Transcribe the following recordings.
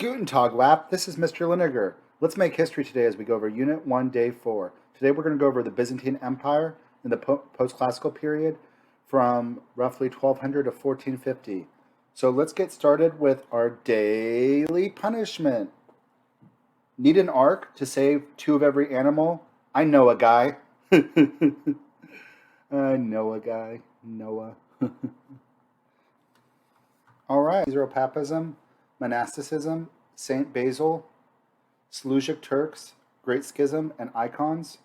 Guten Tag, Lap. This is Mr. Liniger. Let's make history today as we go over Unit 1, Day 4. Today we're going to go over the Byzantine Empire in the post-classical period from roughly 1200 to 1450. So let's get started with our daily punishment. Need an ark to save two of every animal? I know a guy. I know a guy. Noah. All right. Papism, monasticism, Saint Basil, Seleucid Turks, Great Schism, and icons.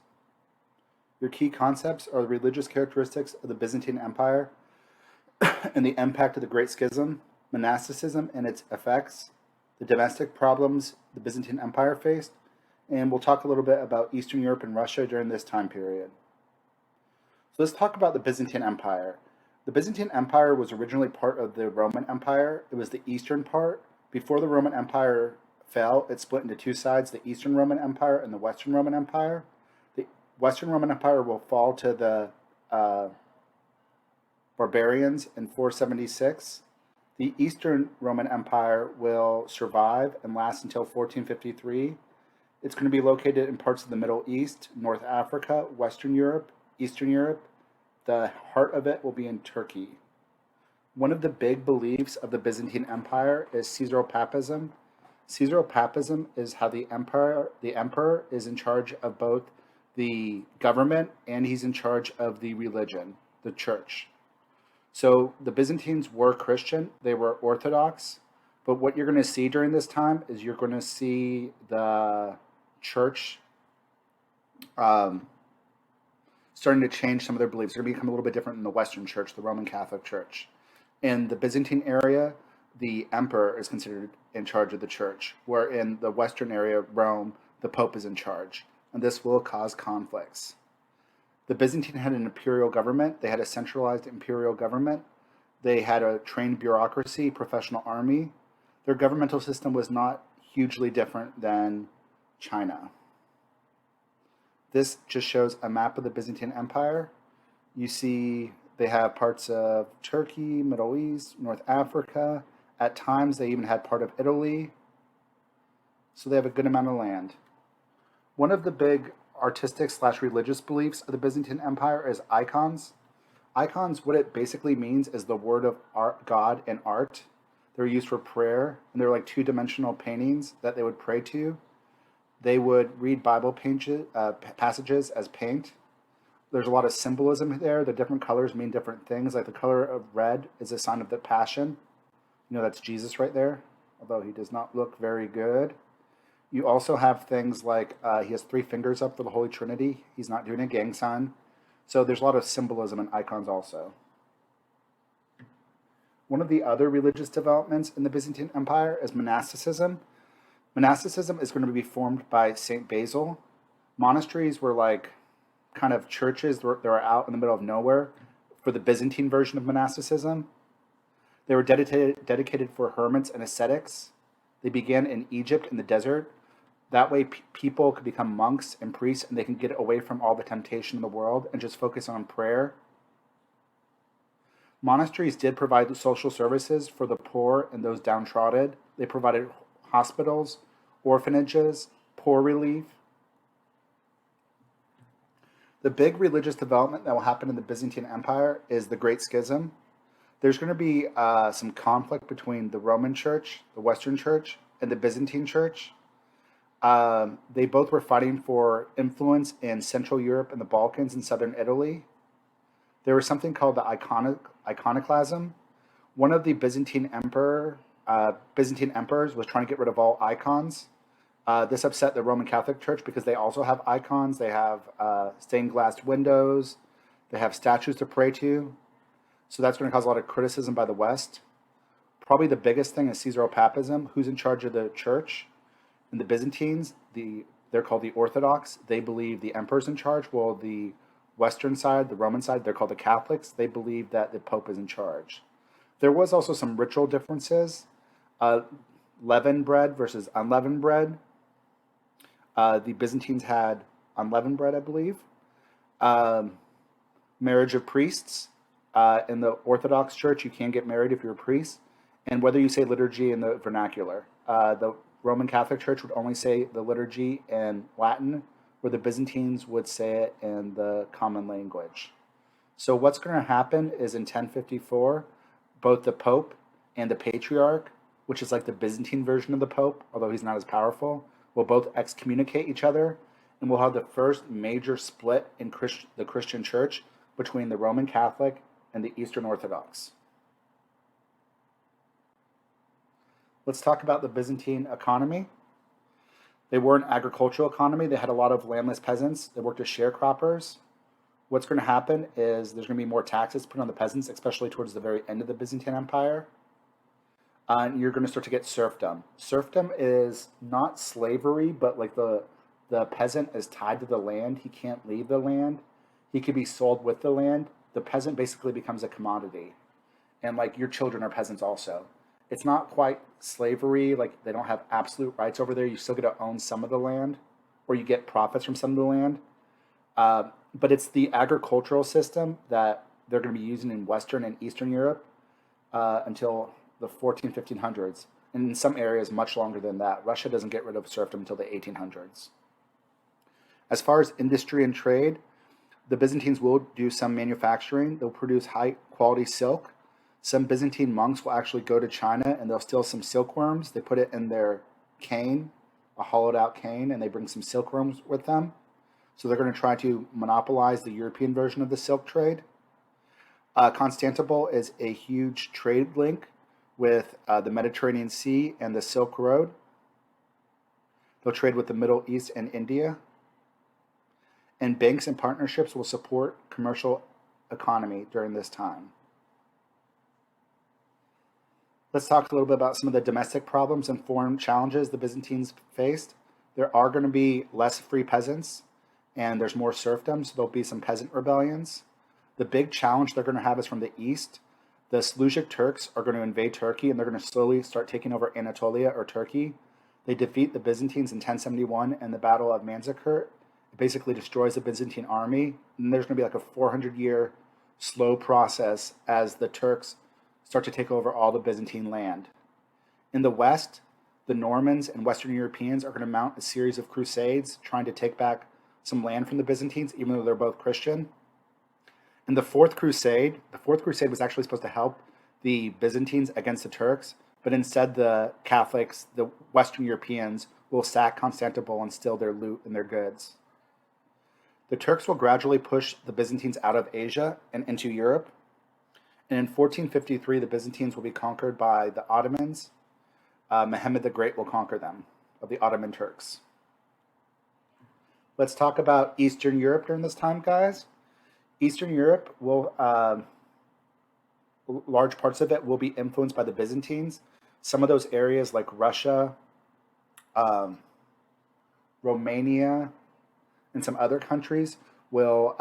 Your key concepts are the religious characteristics of the Byzantine Empire and the impact of the Great Schism, monasticism and its effects, the domestic problems the Byzantine Empire faced, and we'll talk a little bit about Eastern Europe and Russia during this time period. So let's talk about the Byzantine Empire. The Byzantine Empire was originally part of the Roman Empire. It was the eastern part. Before the Roman Empire fell, it split into two sides, the Eastern Roman Empire and the Western Roman Empire. The Western Roman Empire will fall to the barbarians in 476. The Eastern Roman Empire will survive and last until 1453. It's going to be located in parts of the Middle East, North Africa, Western Europe, Eastern Europe. The heart of it will be in Turkey. One of the big beliefs of the Byzantine Empire is Caesaropapism. Caesaropapism is how the emperor is in charge of both the government and he's in charge of the religion, the church. So the Byzantines were Christian, they were Orthodox, but what you're going to see during this time is you're going to see the church starting to change some of their beliefs. They're going to become a little bit different than the Western Church, the Roman Catholic Church. In the Byzantine area, the emperor is considered in charge of the church, where in the Western area, Rome, the Pope is in charge, and this will cause conflicts. The Byzantine had an imperial government. They had a centralized imperial government. They had a trained bureaucracy, professional army. Their governmental system was not hugely different than China. This just shows a map of the Byzantine Empire. You see they have parts of Turkey, Middle East, North Africa. At times they even had part of Italy. So they have a good amount of land. One of the big artistic/religious beliefs of the Byzantine Empire is icons. Icons, what it basically means is the word of God and art. They're used for prayer, and they're like two-dimensional paintings that they would pray to. They would read Bible passages as paint. There's a lot of symbolism there. The different colors mean different things. Like the color of red is a sign of the passion. You know, that's Jesus right there, although he does not look very good. You also have things like he has 3 fingers up for the Holy Trinity. He's not doing a gang sign. So there's a lot of symbolism in icons also. One of the other religious developments in the Byzantine Empire is monasticism. Monasticism is going to be formed by Saint Basil. Monasteries were like kind of churches that were out in the middle of nowhere for the Byzantine version of monasticism. They were dedicated for hermits and ascetics. They began in Egypt in the desert. That way people could become monks and priests and they can get away from all the temptation in the world and just focus on prayer. Monasteries did provide social services for the poor and those downtrodden. They provided hospitals, orphanages, poor relief. The big religious development that will happen in the Byzantine Empire is the Great Schism. There's going to be some conflict between the Roman Church, the Western Church, and the Byzantine Church. They both were fighting for influence in Central Europe and the Balkans and Southern Italy. There was something called the Iconoclasm. One of the Byzantine emperors was trying to get rid of all icons. This upset the Roman Catholic Church because they also have icons. They have stained glass windows. They have statues to pray to. So that's going to cause a lot of criticism by the West. Probably the biggest thing is Caesaropapism. Who's in charge of the church? And the Byzantines, they're called the Orthodox. They believe the emperor's in charge. While the Western side, the Roman side, they're called the Catholics. They believe that the Pope is in charge. There was also some ritual differences. Leavened bread versus unleavened bread. The Byzantines had unleavened bread, I believe. Marriage of priests. In the Orthodox Church, you can get married if you're a priest. And whether you say liturgy in the vernacular. the Roman Catholic Church would only say the liturgy in Latin, where the Byzantines would say it in the common language. So what's going to happen is in 1054, both the Pope and the Patriarch, which is like the Byzantine version of the Pope, although he's not as powerful, will both excommunicate each other, and we'll have the first major split in the Christian Church between the Roman Catholic and the Eastern Orthodox. Let's talk about the Byzantine economy. They were an agricultural economy. They had a lot of landless peasants. They worked as sharecroppers. What's going to happen is there's going to be more taxes put on the peasants, especially towards the very end of the Byzantine Empire. And you're going to start to get serfdom. Serfdom is not slavery, but like the peasant is tied to the land. He can't leave the land. He could be sold with the land. The peasant basically becomes a commodity. And like your children are peasants also. It's not quite slavery, like they don't have absolute rights over there. You still get to own some of the land, or you get profits from some of the land. But it's the agricultural system that they're going to be using in Western and Eastern Europe until the 1500s. And in some areas, much longer than that. Russia doesn't get rid of serfdom until the 1800s. As far as industry and trade, the Byzantines will do some manufacturing. They'll produce high-quality silk. Some Byzantine monks will actually go to China and they'll steal some silkworms. They put it in their cane, a hollowed-out cane, and they bring some silkworms with them. So they're going to try to monopolize the European version of the silk trade. Constantinople is a huge trade link with the Mediterranean Sea and the Silk Road. They'll trade with the Middle East and India. And banks and partnerships will support commercial economy during this time. Let's talk a little bit about some of the domestic problems and foreign challenges the Byzantines faced. There are going to be less free peasants, and there's more serfdom, so there'll be some peasant rebellions. The big challenge they're going to have is from the east. The Seljuk Turks are going to invade Turkey, and they're going to slowly start taking over Anatolia or Turkey. They defeat the Byzantines in 1071 in the Battle of Manzikert. It basically destroys the Byzantine army, and there's going to be like a 400-year slow process as the Turks start to take over all the Byzantine land. In the west, the Normans and Western Europeans are going to mount a series of crusades trying to take back some land from the Byzantines, even though they're both Christian. In the Fourth Crusade was actually supposed to help the Byzantines against the Turks, but instead the Catholics, the Western Europeans, will sack Constantinople and steal their loot and their goods. The Turks will gradually push the Byzantines out of Asia and into Europe. And in 1453, the Byzantines will be conquered by the Ottomans. Mehmed the Great will conquer them, of the Ottoman Turks. Let's talk about Eastern Europe during this time, guys. Eastern Europe will, large parts of it will be influenced by the Byzantines. Some of those areas like Russia, Romania, and some other countries will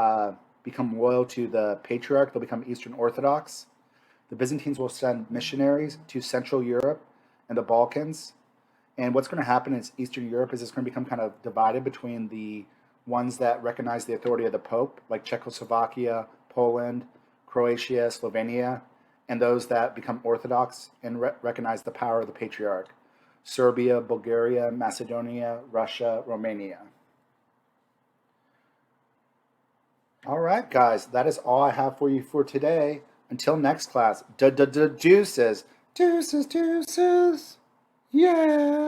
become loyal to the Patriarch. They'll become Eastern Orthodox. The Byzantines will send missionaries to Central Europe and the Balkans. And what's going to happen in Eastern Europe is it's going to become kind of divided between the ones that recognize the authority of the Pope, like Czechoslovakia, Poland, Croatia, Slovenia, and those that become Orthodox and recognize the power of the Patriarch. Serbia, Bulgaria, Macedonia, Russia, Romania. All right, guys, that is all I have for you for today. Until next class, deuces. Deuces, deuces. Yeah.